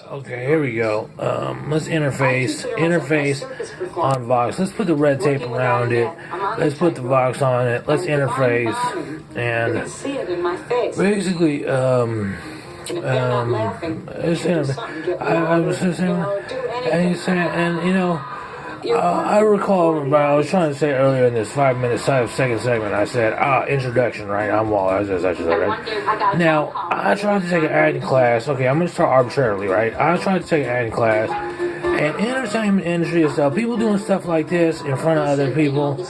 Okay, here we go. Let's interface on Vox. Let's put the red tape around it. Let's put the Vox on it. Let's interface and basically I was just saying, and he said, and you know. I recall, I was trying to say earlier in this 5-second segment, I said, introduction, right? I'm Wall, I just right? Now, I tried to take an acting class. Okay, I'm going to start arbitrarily, right? I tried to take an acting class, and entertainment industry itself, people doing stuff like this in front of other people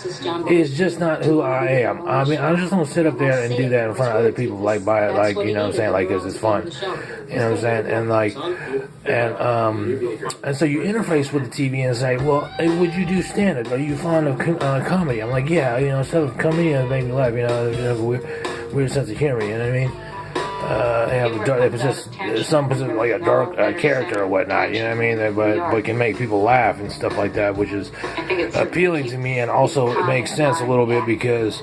is just not who I am. I mean, I just don't sit up there and do that in front of other people, like, you know what I'm saying, like, because it's fun. You know what I'm saying? And so you interface with the TV and say, well, hey, would you do stand-up? Are you fond of comedy? I'm like, yeah, you know, stuff comedy make me laugh, you know, have a weird sense of humor, you know what I mean? They possess like a dark character or whatnot, you know what I mean? But can make people laugh and stuff like that, which is appealing to me, and also it makes sense a little bit because,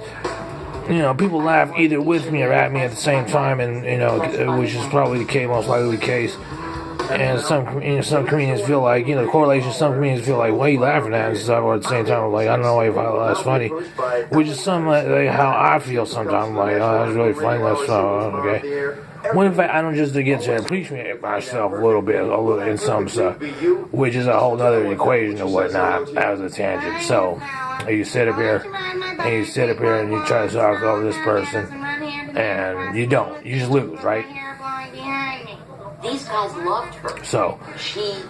you know, people laugh either with me or at me at the same time, and you know, which is probably the case, most likely the case. And some comedians feel like, you know, the correlation. Some comedians feel like, "Why are you laughing at?" And stuff, or at the same time, like, I don't know if that's funny, which is some like how I feel sometimes. Like, oh, that's really funny. That's okay. When in fact, I don't just get to appreciate myself a little in some stuff, which is a whole other equation or whatnot as a tangent. So you sit up here and you try to talk over this person, and you don't. You just lose, right? These guys loved her. So,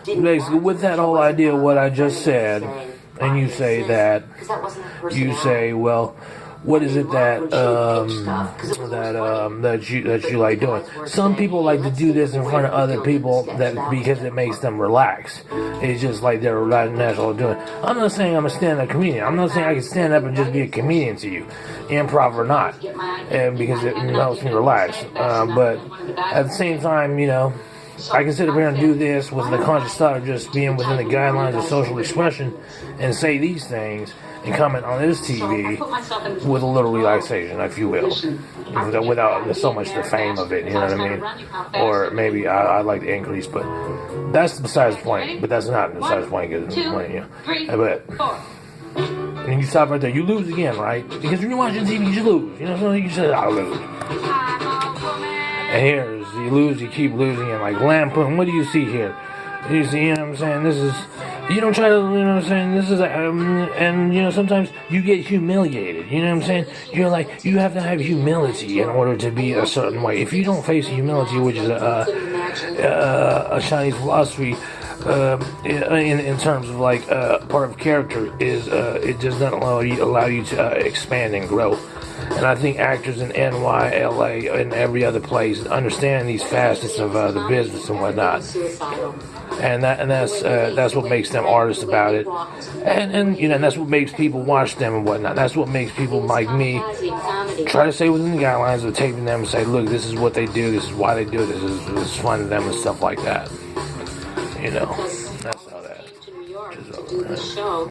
basically, with that whole idea of what I just said, and you say that, you say, well, what is it that you like doing? Some people like to do this in front of other people because it makes them relax. It's just like they're natural doing. I'm not saying I'm a stand-up comedian. I'm not saying I can stand up and just be a comedian to you, improv or not, and because it helps me relax. But at the same time, you know, I can sit up here and do this with the conscious thought of just being within the guidelines of social expression and say these things and comment on this TV with a little relaxation, if you will, without so much the fame of it, you know what I mean? Or maybe I'd like to increase, but that's besides the point. But that's not besides the point, because you know. But and you stop right there, you lose again, right? Because when you're watching TV, you just lose. You know, so you say, I'll lose. And here's, you lose, you keep losing, and like lampoon, what do you see here? You see, you know what I'm saying? This is, you don't try to, you know what I'm saying? This is, and you know, sometimes you get humiliated, you know what I'm saying? You're like, you have to have humility in order to be a certain way. If you don't face humility, which is a Chinese philosophy, in terms of like part of character, is it does not allow you to expand and grow. And I think actors in NY, LA, and every other place understand these facets of the business and whatnot. And that's what makes them artists about it. And you know, and that's what makes people watch them and whatnot. That's what makes people like me try to stay within the guidelines of taping them and say, look, this is what they do, this is why they do it, this is fun to them and stuff like that. You know, that's how that is.